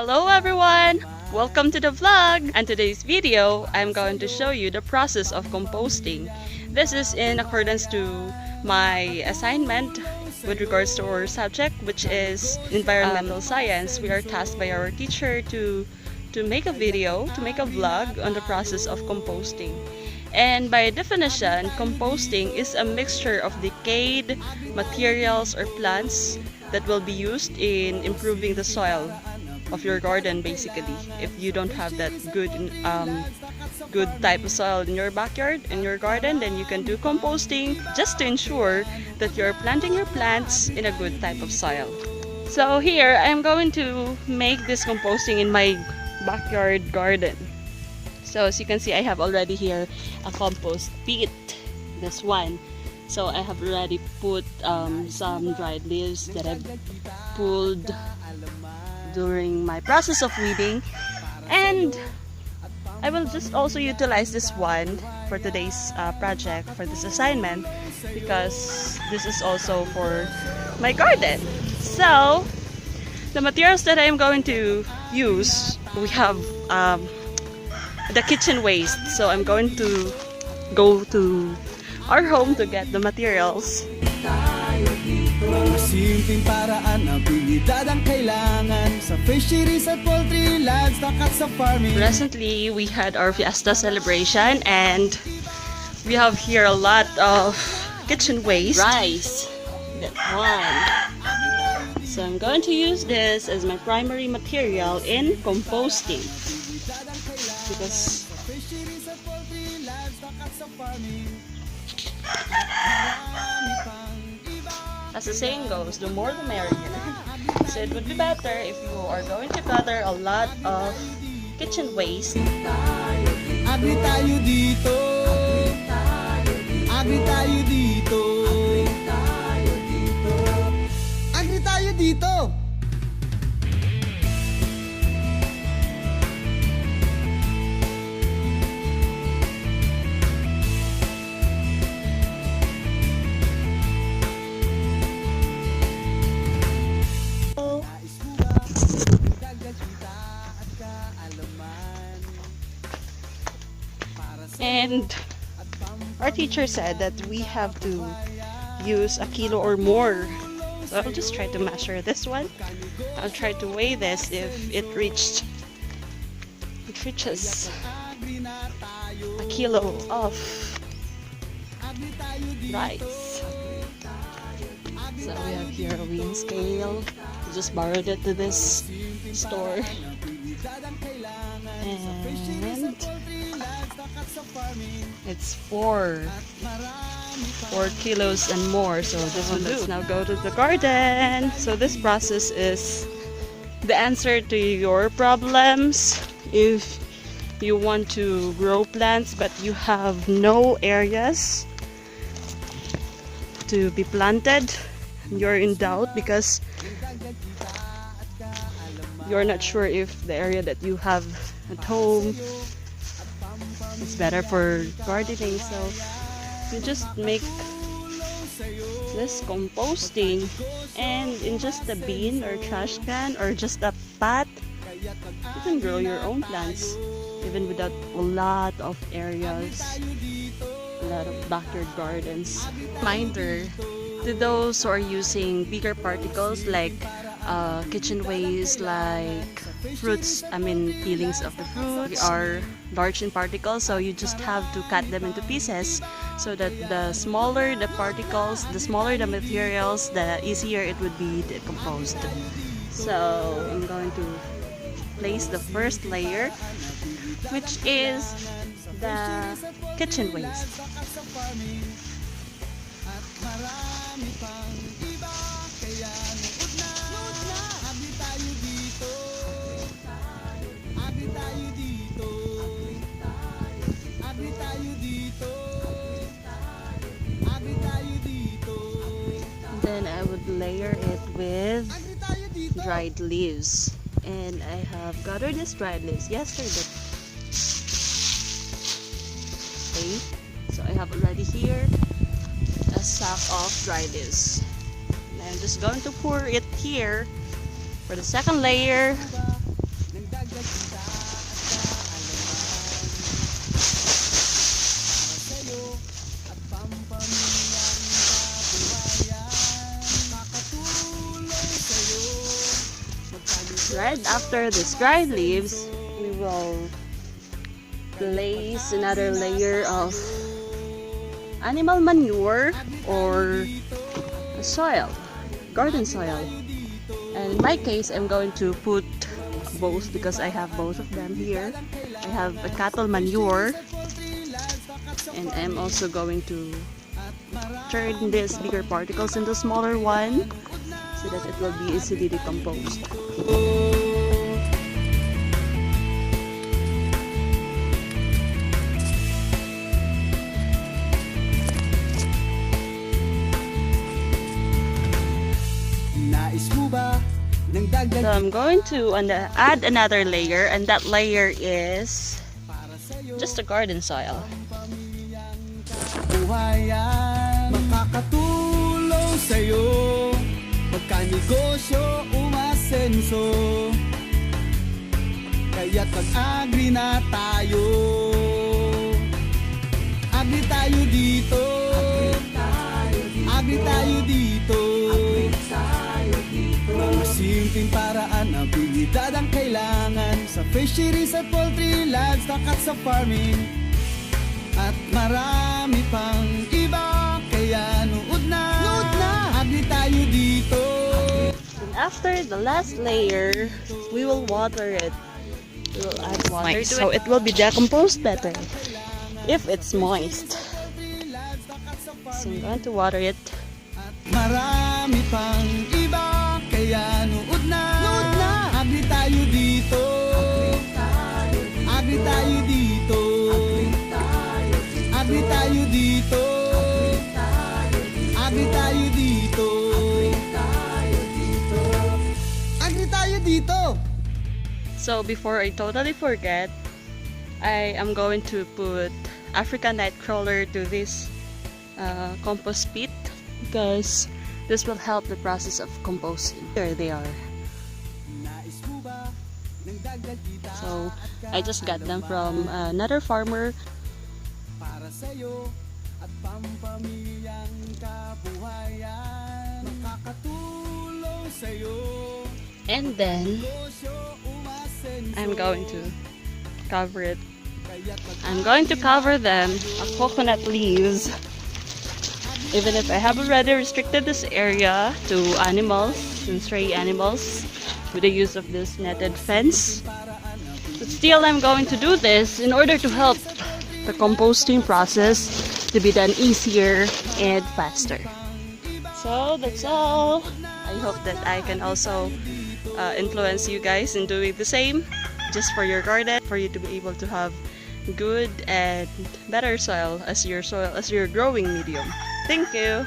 Hello everyone! Welcome to the vlog! And today's video, I'm going to show you the process of composting. This is in accordance to my assignment with regards to our subject, which is environmental science. We are tasked by our teacher to make a video, to make a vlog on the process of composting. And by definition, composting is a mixture of decayed materials or plants that will be used in improving the soil of your garden. Basically, if you don't have that good type of soil in your backyard, in your garden, then you can do composting just to ensure that you're planting your plants in a good type of soil. So here I'm going to make this composting in my backyard garden. So as you can see, I have already here a compost pit, this one. So I have already put some dried leaves that I've pulled during my process of weeding, and I will just also utilize this one for today's project, for this assignment, because this is also for my garden. So the materials that I am going to use, we have the kitchen waste. So I'm going to go to our home to get the materials. Simpleng paraan, abilidad ang kailangan sa fisheries at poultry, livestock at sa farming. Recently, we had our fiesta celebration and we have here a lot of kitchen waste. Rice, that one. So I'm going to use this as my primary material in composting. Because as the saying goes, the more the merrier. So it would be better if you are going to gather a lot of kitchen waste. Agri tayo dito. Agri tayo dito. Agri tayo dito. And our teacher said that we have to use a kilo or more. So I'll just try to measure this one. I'll try to weigh this if it reaches a kilo of rice. So we have here a weighing scale. I just borrowed it to this store. And it's 4 kilos and more, so this will do. Let's now go to the garden. So this process is the answer to your problems. If you want to grow plants but you have no areas to be planted, you're in doubt because you're not sure if the area that you have at home is better for gardening, so you just make this composting, and in just a bin or trash can or just a pot, you can grow your own plants even without a lot of areas, a lot of backyard gardens. Reminder to those who are using bigger particles like kitchen waste, like peelings of the fruits are large in particles, so you just have to cut them into pieces so that the smaller the particles, the smaller the materials, the easier it would be decomposed. So I'm going to place the first layer, which is the kitchen waste. Then I would layer it with dried leaves, and I have gathered these dried leaves yesterday. Okay, so I have already here a sack of dried leaves. And I'm just going to pour it here for the second layer. Right after this dried leaves, we will place another layer of animal manure or soil, garden soil. And in my case, I'm going to put both because I have both of them here. I have a cattle manure, and I'm also going to turn these bigger particles into smaller one so that it will be easily decomposed. So I'm going to add another layer, and that layer is just a garden soil. Makakatulong sa'yo magkanegosyo umasenso kaya't mag-agri na tayo. Agri tayo dito, agri tayo dito, mga simpleng paraan, abilidad ang kailangan sa fisheries at poultry, livestock at sa farming, at marami pang iba, kaya nuod na, agri tayo dito. And after the last layer, we will water it. We will add water to it, so it will be decomposed better if it's moist. So I'm going to water it. Marami pang iba, kaya nuod na, agri tayo dito, agri tayo dito, agri tayo dito, agri tayo dito, agri tayo dito. So before I totally forget, I am going to put African nightcrawler to this compost pit because this will help the process of composting. There they are. So I just got them from another farmer. Para sa'yo at pampamilyang kabuhayan, makakatulong sa'yo. And then I'm going to cover it. I'm going to cover them with coconut leaves. Even if I have already restricted this area to animals and stray animals with the use of this netted fence, but still I'm going to do this in order to help the composting process to be done easier and faster. So that's all. I hope that I can also influence you guys in doing the same just for your garden, for you to be able to have good and better soil as your growing medium. Thank you.